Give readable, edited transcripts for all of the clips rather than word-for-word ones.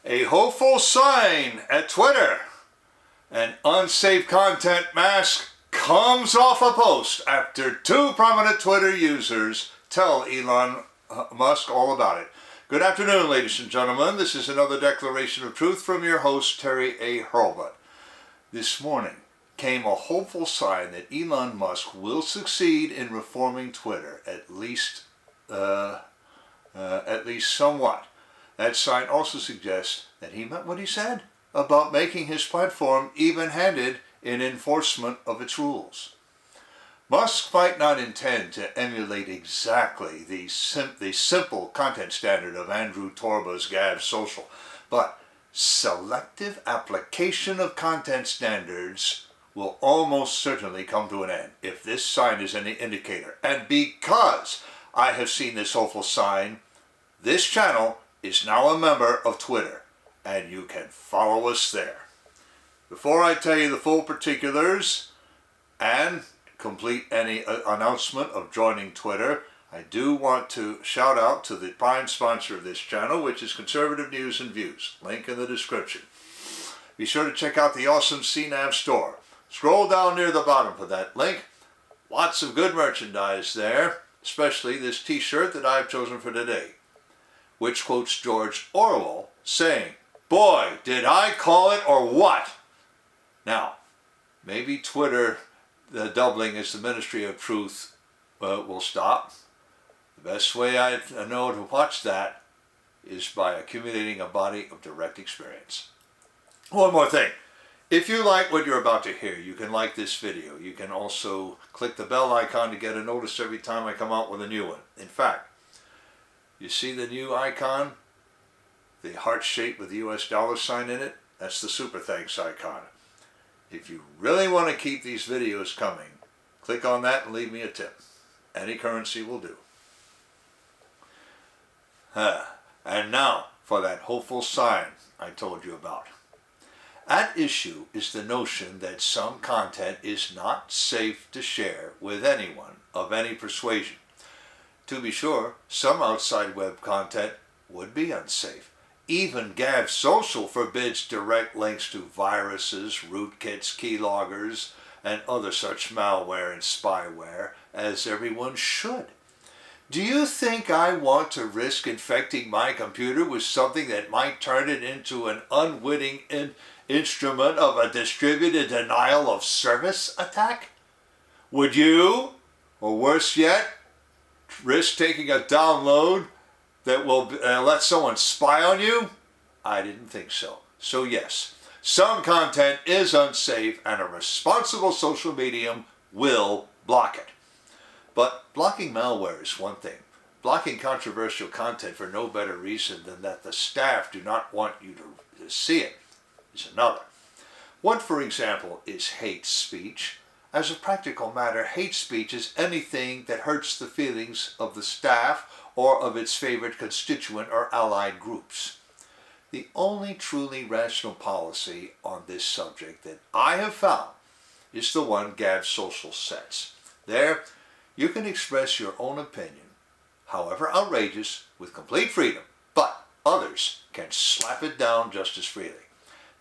A hopeful sign at Twitter. An unsafe content mask comes off a post after two prominent Twitter users tell Elon Musk all about it. Good afternoon, ladies and gentlemen. This is another declaration of truth from your host, Terry A. Hurlbut. This morning came a hopeful sign that Elon Musk will succeed in reforming Twitter, at least somewhat. That sign also suggests that he meant what he said about making his platform even-handed in enforcement of its rules. Musk might not intend to emulate exactly the simple content standard of Andrew Torba's CNAV Social, but selective application of content standards will almost certainly come to an end if this sign is any indicator. And because I have seen this hopeful sign, this channel is now a member of Twitter, and you can follow us there. Before I tell you the full particulars and complete any announcement of joining Twitter, I do want to shout out to the prime sponsor of this channel, which is Conservative News and Views. Link in the description. Be sure to check out the awesome CNAV Store. Scroll down near the bottom for that link. Lots of good merchandise there, especially this t-shirt that I've chosen for today, which quotes George Orwell saying, "Boy, did I call it or what?" Now, maybe Twitter, the doubling as the Ministry of Truth, will stop. The best way I know to watch that is by accumulating a body of direct experience. One more thing. If you like what you're about to hear, you can like this video. You can also click the bell icon to get a notice every time I come out with a new one. In fact, you see the new icon? The heart shape with the US dollar sign in it? That's the super thanks icon. If you really want to keep these videos coming, click on that and leave me a tip. Any currency will do. And now for that hopeful sign I told you about. At issue is the notion that some content is not safe to share with anyone of any persuasion. To be sure, some outside web content would be unsafe. Even CNAV Social forbids direct links to viruses, rootkits, keyloggers, and other such malware and spyware, as everyone should. Do you think I want to risk infecting my computer with something that might turn it into an unwitting instrument of a distributed denial of service attack? Would you, or worse yet, risk taking a download that will let someone spy on you? I didn't think so. So yes, some content is unsafe and a responsible social medium will block it. But blocking malware is one thing. Blocking controversial content for no better reason than that the staff do not want you to see it is another. What, for example, is hate speech? As a practical matter, hate speech is anything that hurts the feelings of the staff or of its favorite constituent or allied groups. The only truly rational policy on this subject that I have found is the one CNAV Social sets. There, you can express your own opinion, however outrageous, with complete freedom, but others can slap it down just as freely.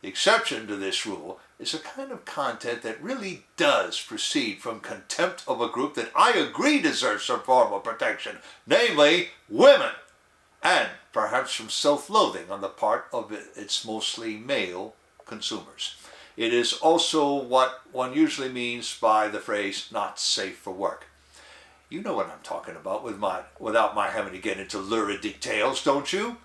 The exception to this rule is a kind of content that really does proceed from contempt of a group that I agree deserves some form of protection, namely women, and perhaps from self-loathing on the part of its mostly male consumers. It is also what one usually means by the phrase "not safe for work." You know what I'm talking about without my having to get into lurid details, don't you?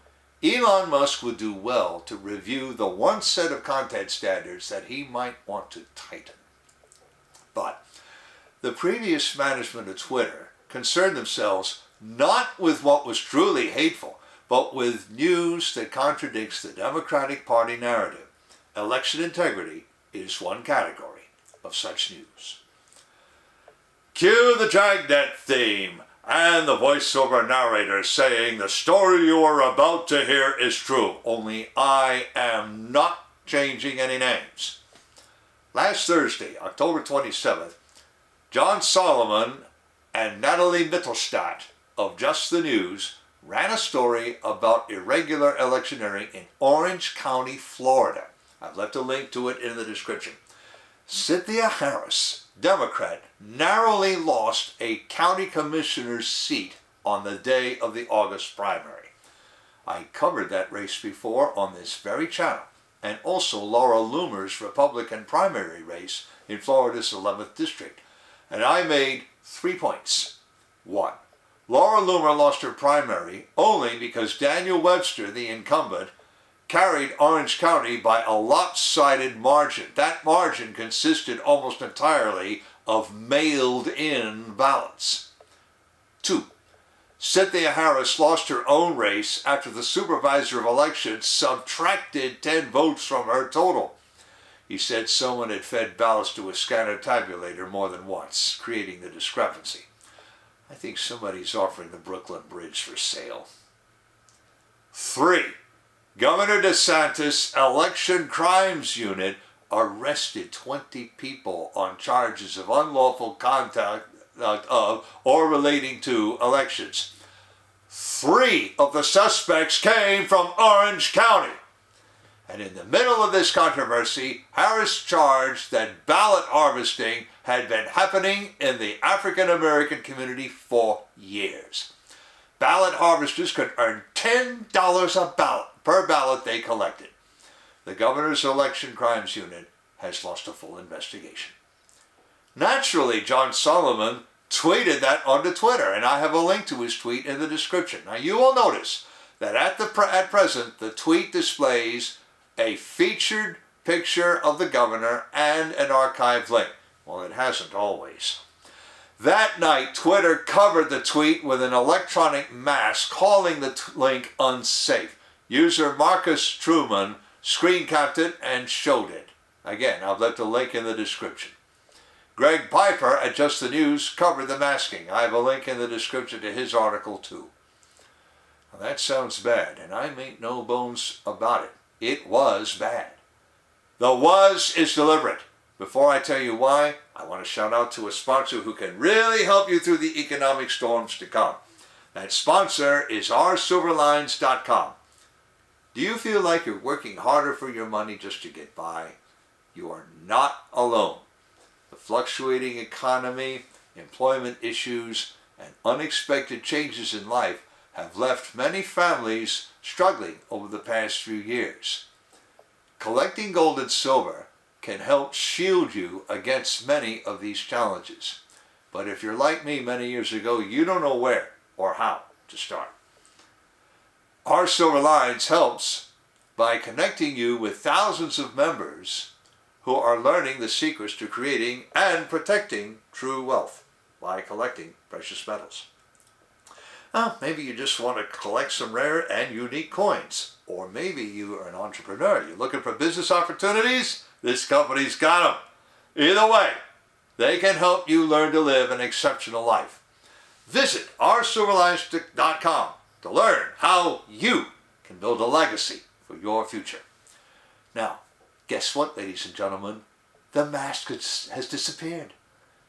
Elon Musk would do well to review the one set of content standards that he might want to tighten. But the previous management of Twitter concerned themselves not with what was truly hateful, but with news that contradicts the Democratic Party narrative. Election integrity is one category of such news. Cue the Dragnet theme and the voiceover narrator saying the story you are about to hear is true, only I am not changing any names. Last Thursday, October 27th, John Solomon and Natalie Mittelstadt of Just the News ran a story about irregular electioneering in Orange County, Florida. I've left a link to it in the description. Cynthia Harris, Democrat, narrowly lost a county commissioner's seat on the day of the August primary. I covered that race before on this very channel, and also Laura Loomer's Republican primary race in Florida's 11th district. And I made 3 points. 1. Laura Loomer lost her primary only because Daniel Webster, the incumbent, carried Orange County by a lopsided margin. That margin consisted almost entirely of mailed-in ballots. 2. Cynthia Harris lost her own race after the supervisor of elections subtracted 10 votes from her total. He said someone had fed ballots to a scanner tabulator more than once, creating the discrepancy. I think somebody's offering the Brooklyn Bridge for sale. 3. Governor DeSantis' Election Crimes Unit arrested 20 people on charges of unlawful conduct of or relating to elections. 3 of the suspects came from Orange County. And in the middle of this controversy, Harris charged that ballot harvesting had been happening in the African American community for years. Ballot harvesters could earn $10 a ballot per ballot they collected. The governor's Election Crimes Unit has lost a full investigation. Naturally, John Solomon tweeted that onto Twitter, and I have a link to his tweet in the description. Now, you will notice that at present, the tweet displays a featured picture of the governor and an archive link. Well, it hasn't always. That night, Twitter covered the tweet with an electronic mask, calling the link unsafe. User Marcus Truman screen capped it and showed it. Again, I've left a link in the description. Greg Piper at Just the News covered the masking. I have a link in the description to his article too. Now, that sounds bad, and I make no bones about it. It was bad. The was is deliberate. Before I tell you why, I want to shout out to a sponsor who can really help you through the economic storms to come. That sponsor is oursilverlines.com. Do you feel like you're working harder for your money just to get by? You are not alone. The fluctuating economy, employment issues, and unexpected changes in life have left many families struggling over the past few years. Collecting gold and silver can help shield you against many of these challenges. But if you're like me many years ago, you don't know where or how to start. Our Silver Lines helps by connecting you with thousands of members who are learning the secrets to creating and protecting true wealth by collecting precious metals. Maybe you just want to collect some rare and unique coins. Or maybe you are an entrepreneur. You're looking for business opportunities? This company's got them. Either way, they can help you learn to live an exceptional life. Visit oursilverlines.com to learn how you can build a legacy for your future. Now, guess what, ladies and gentlemen? The mask has disappeared.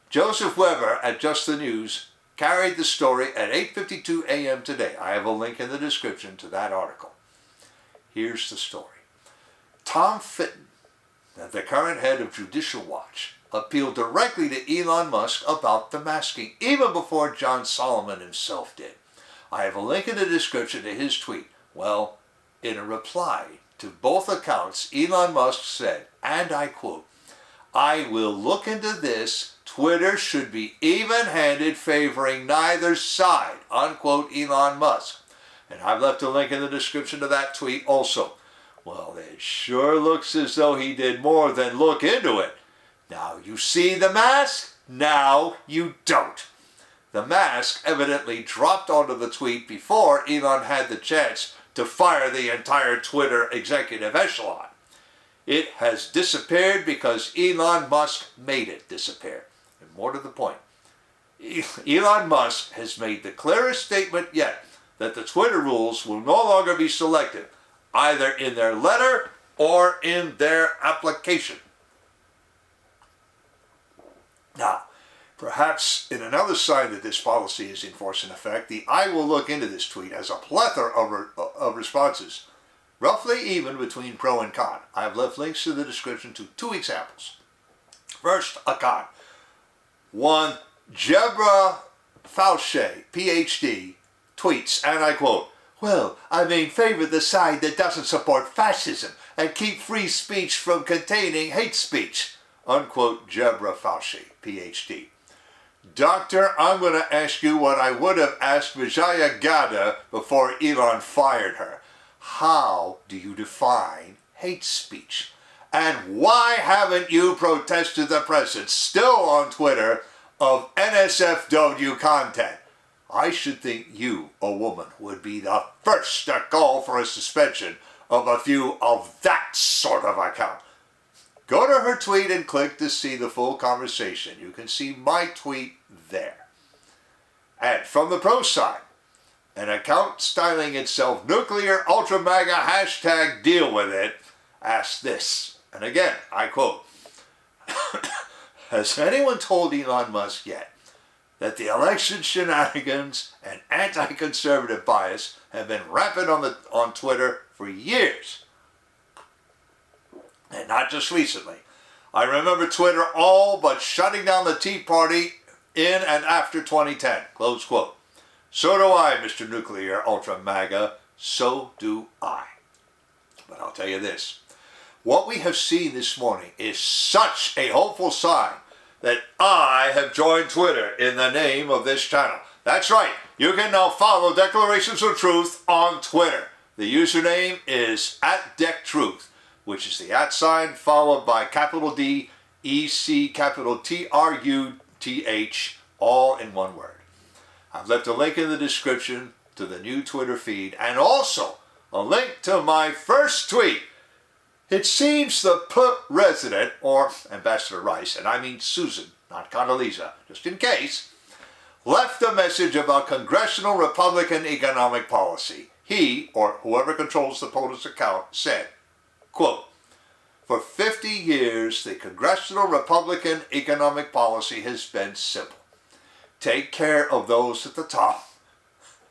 Joseph Weber at Just the News carried the story at 8:52 a.m. today. I have a link in the description to that article. Here's the story. Tom Fitton, the current head of Judicial Watch, appealed directly to Elon Musk about the masking, even before John Solomon himself did. I have a link in the description to his tweet. Well, in a reply to both accounts, Elon Musk said, and I quote, "I will look into this. Twitter should be even-handed, favoring neither side," unquote, Elon Musk. And I've left a link in the description to that tweet also. Well, it sure looks as though he did more than look into it. Now you see the mask? Now you don't. The mask evidently dropped onto the tweet before Elon had the chance to fire the entire Twitter executive echelon. It has disappeared because Elon Musk made it disappear. And more to the point, Elon Musk has made the clearest statement yet that the Twitter rules will no longer be selective, either in their letter or in their application. Now, Perhaps in another sign that this policy is in force and effect, the I will look into this tweet has a plethora of responses, roughly even between pro and con. I have left links in the description to 2 examples. First, a con. One, Jebra Fauché, PhD, tweets, and I quote, "Well, I may favor the side that doesn't support fascism and keep free speech from containing hate speech." Unquote, Jebra Fauché, PhD. Doctor, I'm going to ask you what I would have asked Vijaya Gadde before Elon fired her. How do you define hate speech? And why haven't you protested the presence, still on Twitter, of NSFW content? I should think you, a woman, would be the first to call for a suspension of a few of that sort of account. Go to her tweet and click to see the full conversation. You can see my tweet there. And from the pro side, an account styling itself Nuclear Ultra MAGA hashtag deal with it asked this. And again, I quote, "Has anyone told Elon Musk yet that the election shenanigans and anti-conservative bias have been rampant on Twitter for years? And not just recently. I remember Twitter all but shutting down the Tea Party in and after 2010. Close quote. So do I, Mr. Nuclear Ultra MAGA. So do I. But I'll tell you this. What we have seen this morning is such a hopeful sign that I have joined Twitter in the name of this channel. That's right. You can now follow Declarations of Truth on Twitter. The username is @DecTruth, which is the @ followed by capital D, EC, capital TRUTH, all in one word. I've left a link in the description to the new Twitter feed and also a link to my first tweet. It seems the resident, or Ambassador Rice, and I mean Susan, not Condoleezza, just in case, left a message about Congressional Republican economic policy. He, or whoever controls the POTUS account, said, quote, "For 50 years, the Congressional Republican economic policy has been simple. Take care of those at the top,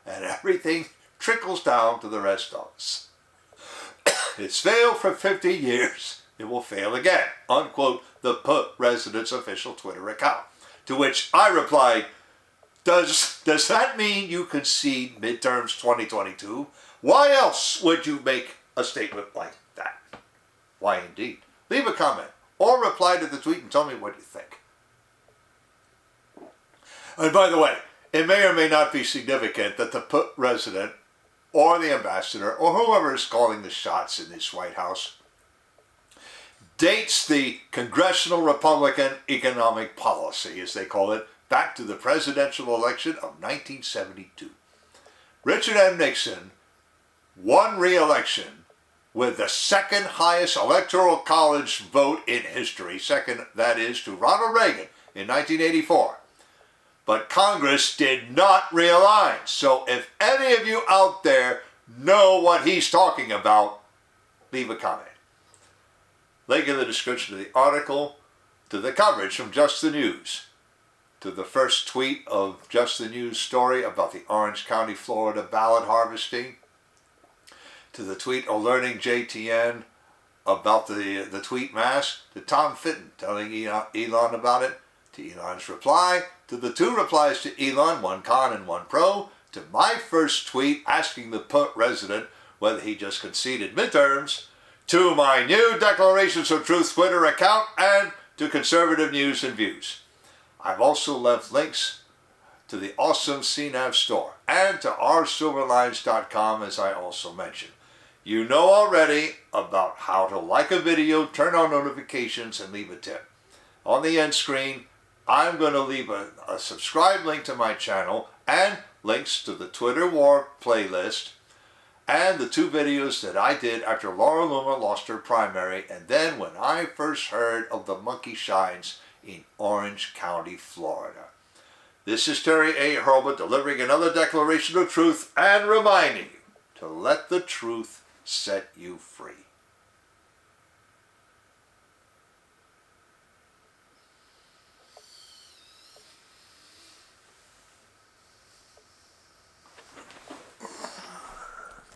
and everything trickles down to the rest of us. It's failed for 50 years. It will fail again." Unquote, the resident's official Twitter account. To which I replied, Does that mean you concede midterms 2022? Why else would you make a statement like that? Why indeed? Leave a comment or reply to the tweet and tell me what you think. And by the way, it may or may not be significant that the resident or the ambassador or whoever is calling the shots in this White House dates the Congressional Republican economic policy, as they call it, back to the presidential election of 1972. Richard M. Nixon won re-election with the second highest electoral college vote in history, second, that is, to Ronald Reagan in 1984. But Congress did not realign. So if any of you out there know what he's talking about, leave a comment. Link in the description of the article, to the coverage from Just the News, to the first tweet of Just the News story about the Orange County, Florida ballot harvesting, to the tweet alerting JTN about the tweet mask, to Tom Fitton telling Elon about it, to Elon's reply, to the 2 replies to Elon, one con and one pro, to my first tweet asking the resident whether he just conceded midterms, to my new Declarations of Truth Twitter account, and to conservative news and views. I've also left links to the awesome CNAV Store and to oursilverlines.com, as I also mentioned. You know already about how to like a video, turn on notifications, and leave a tip. On the end screen, I'm going to leave a subscribe link to my channel and links to the Twitter War playlist and the 2 videos that I did after Laura Loomer lost her primary and then when I first heard of the monkey shines in Orange County, Florida. This is Terry A. Hurlbut delivering another Declaration of Truth and reminding you to let the truth set you free.